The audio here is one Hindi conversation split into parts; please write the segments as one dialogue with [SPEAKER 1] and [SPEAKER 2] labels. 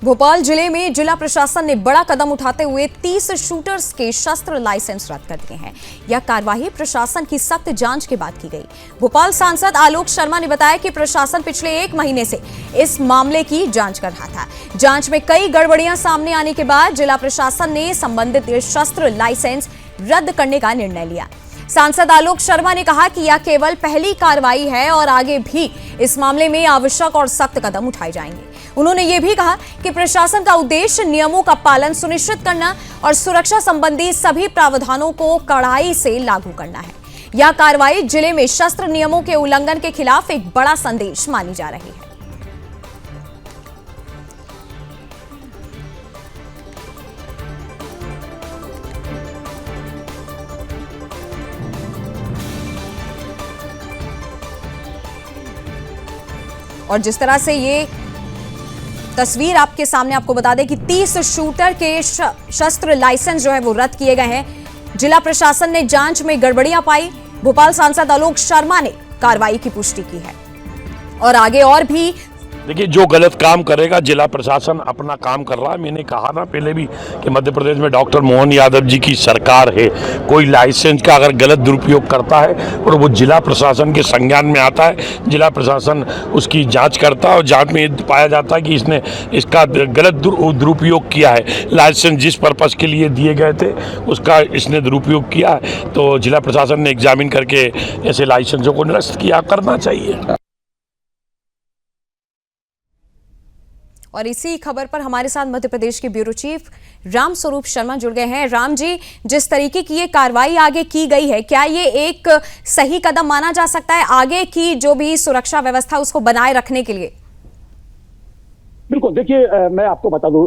[SPEAKER 1] भोपाल जिले में जिला प्रशासन ने बड़ा कदम उठाते हुए 30 शूटर्स के शस्त्र लाइसेंस रद्द कर दिए हैं। यह कार्यवाही प्रशासन की सख्त जांच के बाद की गई। भोपाल सांसद आलोक शर्मा ने बताया कि प्रशासन पिछले 1 महीने से इस मामले की जांच कर रहा था। जांच में कई गड़बड़ियां सामने आने के बाद जिला प्रशासन ने संबंधित शस्त्र लाइसेंस रद्द करने का निर्णय लिया। सांसद आलोक शर्मा ने कहा कि यह केवल पहली कार्रवाई है और आगे भी इस मामले में आवश्यक और सख्त कदम उठाए जाएंगे। उन्होंने यह भी कहा कि प्रशासन का उद्देश्य नियमों का पालन सुनिश्चित करना और सुरक्षा संबंधी सभी प्रावधानों को कड़ाई से लागू करना है। यह कार्रवाई जिले में शस्त्र नियमों के उल्लंघन के खिलाफ एक बड़ा संदेश मानी जा रही है। और जिस तरह से ये तस्वीर आपके सामने, आपको बता दें कि 30 शूटर के शस्त्र लाइसेंस जो है वो रद्द किए गए हैं। जिला प्रशासन ने जांच में गड़बड़ियां पाई। भोपाल सांसद आलोक शर्मा ने कार्रवाई की पुष्टि की है और आगे और भी
[SPEAKER 2] देखिए, जो गलत काम करेगा जिला प्रशासन अपना काम कर रहा है। मैंने कहा ना पहले भी कि मध्य प्रदेश में डॉक्टर मोहन यादव जी की सरकार है। कोई लाइसेंस का अगर गलत दुरुपयोग करता है और वो जिला प्रशासन के संज्ञान में आता है, जिला प्रशासन उसकी जांच करता है और जांच में ये पाया जाता है कि इसने इसका गलत दुरुपयोग किया है, लाइसेंस जिस पर्पज़ के लिए दिए गए थे उसका इसने दुरुपयोग किया है, तो जिला प्रशासन ने एग्जामिन करके ऐसे लाइसेंसों को निरस्त किया करना चाहिए।
[SPEAKER 1] और इसी खबर पर हमारे साथ मध्य प्रदेश के ब्यूरो चीफ राम स्वरूप शर्मा जुड़ गए हैं। राम जी, जिस तरीके की ये कार्रवाई आगे की गई है, क्या ये एक सही कदम माना जा सकता है आगे की जो भी सुरक्षा व्यवस्था उसको बनाए रखने के लिए?
[SPEAKER 3] बिल्कुल, देखिए मैं आपको बता दूं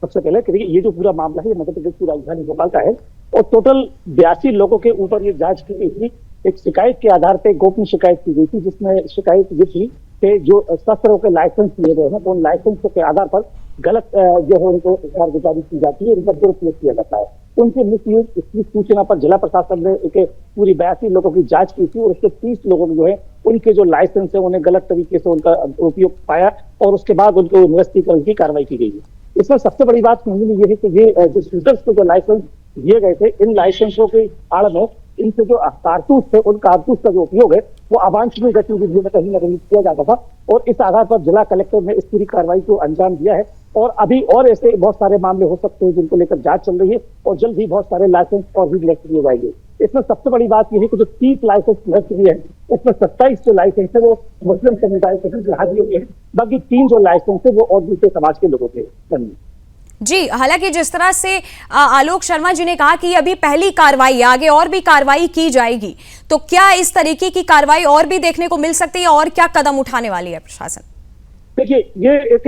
[SPEAKER 3] सबसे पहले कि ये जो पूरा मामला है ये मध्य प्रदेश की राजधानी भोपाल का है और टोटल 82 लोगों के ऊपर ये जांच की गई थी। एक शिकायत के आधार पर गोपनीय शिकायत की गई थी, जिसमें शिकायत ये थी कि जो शस्त्रों के लाइसेंस लिए गए हैं तो उन लाइसेंसों के आधार पर गलत जो है उनको कारगुजारी की जाती है, उनका दुरुपयोग किया जाता है। उनके मिसयूज इसकी सूचना पर जिला प्रशासन ने एक पूरी 82 लोगों की जांच की थी और उसके 30 लोगों जो है उनके जो लाइसेंस है उन्हें गलत तरीके से उनका उपयोग पाया और उसके बाद उनको निरस्तीकरण की कार्रवाई की गई है। इसमें सबसे बड़ी बात समझने में ये है कि ये जो शूटर्स को जो लाइसेंस दिए गए थे, इन लाइसेंसों के आड़ में इनसे जो कारतूस थे उन कारतूस का जो उपयोग है वो अवांछनीय गतिविधियों में कहीं ना कहीं किया जाता था और इस आधार पर जिला कलेक्टर ने इस पूरी कार्रवाई को अंजाम दिया है और अभी और ऐसे बहुत सारे मामले हो सकते हैं जिनको लेकर जांच चल रही है और जल्द ही बहुत सारे लाइसेंस और भी निरस्त किए जाएंगे। इसमें सबसे बड़ी बात यह है कि जो 30 लाइसेंस निरस्त किए हैं उसमें 27 जो लाइसेंस है वो मुस्लिम समुदाय के हाजियों के हैं, बाकी 3 जो लाइसेंस है वो और दूसरे समाज के लोगों के।
[SPEAKER 1] जी, हालांकि जिस तरह से आलोक शर्मा जी ने कहा कि अभी पहली कार्रवाई, आगे और भी कार्रवाई की जाएगी, तो क्या इस तरीके की कार्रवाई और भी देखने को मिल सकती है और क्या कदम उठाने वाली है प्रशासन?
[SPEAKER 3] देखिए, ये एक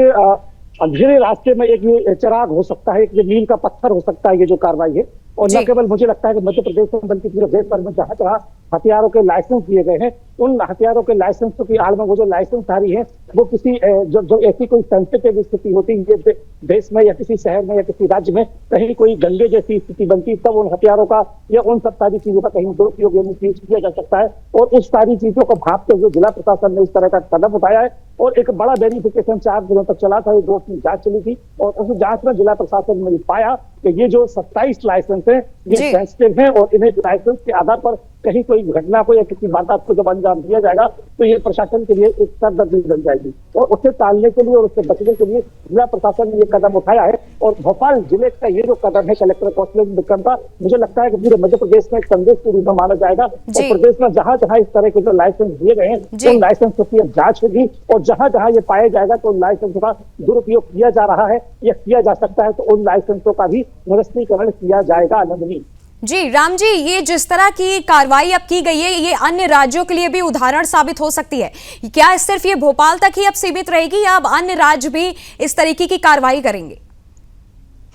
[SPEAKER 3] अंधेरे रास्ते में एक ये चिराग हो सकता है, एक ये मील का पत्थर हो सकता है ये जो कार्रवाई है। और न केवल मुझे लगता है कि मध्य प्रदेश में बल्कि पूरे देश भर में जहां जहां हथियारों के लाइसेंस दिए गए हैं उन हथियारों के लाइसेंसों की आड़ में वो जो लाइसेंसधारी है वो किसी जो ऐसी कोई सेंसिटिव स्थिति होती है देश में या किसी शहर में या किसी राज्य में कहीं कोई दंगे जैसी स्थिति बनती तब उन हथियारों का या उन सब सारी चीजों का कहीं दुरुपयोग किया जा सकता है और उस सारी चीजों को भांपते हुए जिला प्रशासन ने इस तरह का कदम उठाया है और एक बड़ा वेरिफिकेशन 4 दिनों तक चला था। 2 की जांच चली थी और उस जांच में जिला प्रशासन ने पाया कि ये जो 27 लाइसेंस है ये सेंसिटिव है और इन्हें लाइसेंस के आधार पर कहीं कोई घटना को या किसी वारदात को जब अंजाम दिया जाएगा तो ये प्रशासन के लिए एक सरदर्दी बन जाएगी और उससे टालने के लिए और उससे बचने के लिए जिला प्रशासन ने ये कदम उठाया है। और भोपाल जिले का ये जो कदम है कलेक्टर कौशल विक्रम का, मुझे लगता है कि पूरे मध्य प्रदेश में एक संदेश के रूप में माना जाएगा और प्रदेश में जहां जहां इस तरह के जो लाइसेंस दिए गए हैं उन लाइसेंसों की जांच होगी और जहां जहां ये पाया जाएगा तो उन लाइसेंसों का दुरुपयोग किया जा रहा है या किया जा सकता है तो उन लाइसेंसों का भी निरस्तीकरण किया जाएगा। नंदनी
[SPEAKER 1] जी, राम जी, ये जिस तरह की कार्रवाई अब की गई है ये अन्य राज्यों के लिए भी उदाहरण साबित हो सकती है। क्या सिर्फ ये भोपाल तक ही अब सीमित रहेगी या अब अन्य राज्य भी इस तरीके की कार्रवाई करेंगे?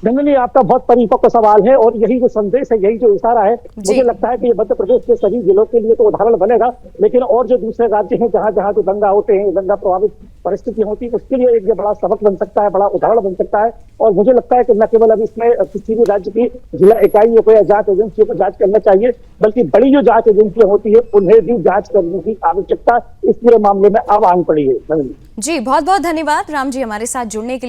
[SPEAKER 3] नंदनी, आपका बहुत परिपक्व सवाल है और यही जो संदेश है, यही जो इशारा है, मुझे लगता है कि ये मध्य प्रदेश के सभी जिलों के लिए तो उदाहरण बनेगा, लेकिन और जो दूसरे राज्य हैं जहां जहां जो दंगा होते हैं, दंगा प्रभावित परिस्थितियां होती है, उसके लिए एक ये बड़ा सबक बन सकता है, बड़ा उदाहरण बन सकता है। और मुझे लगता है कि न केवल अब इसमें किसी भी राज्य की जिला इकाइयों को या जांच एजेंसियों को जांच करना चाहिए, बल्कि बड़ी जो जांच एजेंसियां होती है उन्हें भी जांच करने की आवश्यकता इस पूरे मामले में अब आन पड़ी है।
[SPEAKER 1] जी, बहुत बहुत धन्यवाद राम जी हमारे साथ जुड़ने के लिए।